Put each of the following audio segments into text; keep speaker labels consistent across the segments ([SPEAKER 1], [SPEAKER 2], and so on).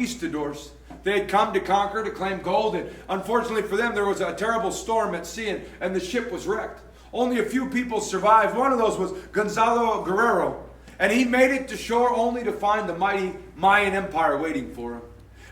[SPEAKER 1] conquistadors. They had come to conquer, to claim gold, and unfortunately for them, there was a terrible storm at sea, and the ship was wrecked. Only a few people survived. One of those was Gonzalo Guerrero, and he made it to shore only to find the mighty Mayan Empire waiting for him.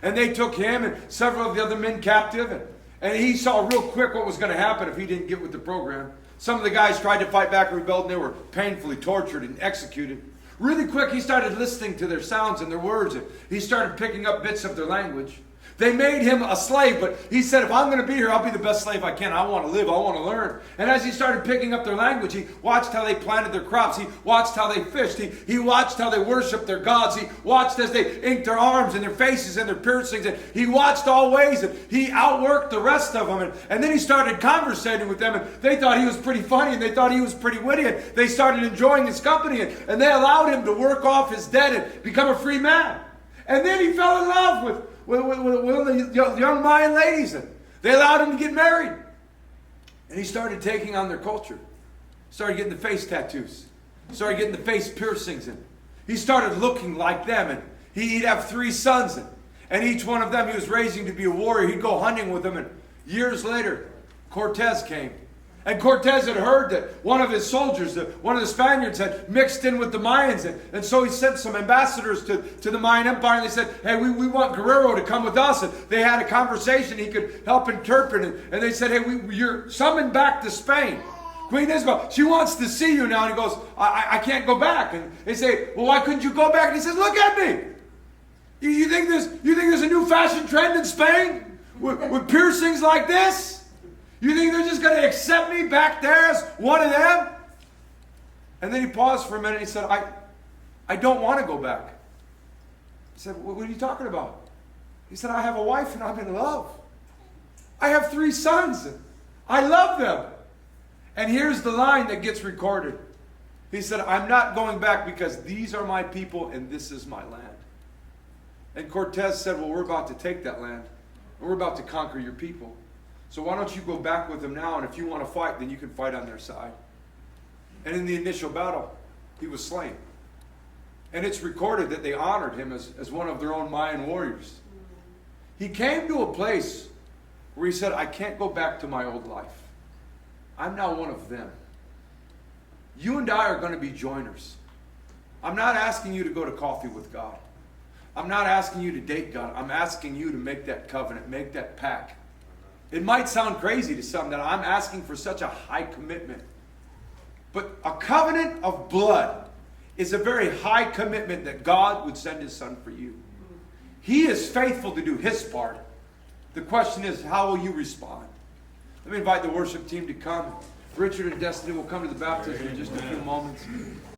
[SPEAKER 1] And they took him and several of the other men captive, and he saw real quick what was going to happen if he didn't get with the program. Some of the guys tried to fight back and rebelled, and they were painfully tortured and executed. Really quick, he started listening to their sounds and their words, and he started picking up bits of their language. They made him a slave, but he said, if I'm going to be here, I'll be the best slave I can. I want to live. I want to learn. And as he started picking up their language, he watched how they planted their crops. He watched how they fished. He watched how they worshiped their gods. He watched as they inked their arms and their faces and their piercings. And he watched all ways, and he outworked the rest of them. And then he started conversating with them, and they thought he was pretty funny, and they thought he was pretty witty, and they started enjoying his company, and they allowed him to work off his debt and become a free man. And then he fell in love with the young Mayan ladies, and they allowed him to get married. And he started taking on their culture. Started getting the face tattoos. Started getting the face piercings. And he started looking like them. And he'd have 3 sons. And each one of them he was raising to be a warrior. He'd go hunting with them. And years later, Cortés came. And Cortés had heard that one of his soldiers, one of the Spaniards, had mixed in with the Mayans. And so he sent some ambassadors to the Mayan Empire. And they said, hey, we want Guerrero to come with us. And they had a conversation. He could help interpret. And they said, hey, you're summoned back to Spain. Queen Isabel, she wants to see you now. And he goes, I can't go back. And they say, well, why couldn't you go back? And he says, look at me. You think there's a new fashion trend in Spain with piercings like this? You think they're just going to accept me back there as one of them? And then he paused for a minute and he said, I don't want to go back. He said, what are you talking about? He said, I have a wife and I'm in love. I have 3 sons and I love them. And here's the line that gets recorded. He said, I'm not going back because these are my people and this is my land. And Cortés said, well, we're about to take that land. And we're about to conquer your people. So why don't you go back with them now, and if you want to fight, then you can fight on their side. And in the initial battle, he was slain. And it's recorded that they honored him as one of their own Mayan warriors. He came to a place where he said, I can't go back to my old life. I'm now one of them. You and I are going to be joiners. I'm not asking you to go to coffee with God. I'm not asking you to date God. I'm asking you to make that covenant, make that pact. It might sound crazy to some that I'm asking for such a high commitment. But a covenant of blood is a very high commitment that God would send his son for you. He is faithful to do his part. The question is, how will you respond? Let me invite the worship team to come. Richard and Destiny will come to the baptism in just a few moments.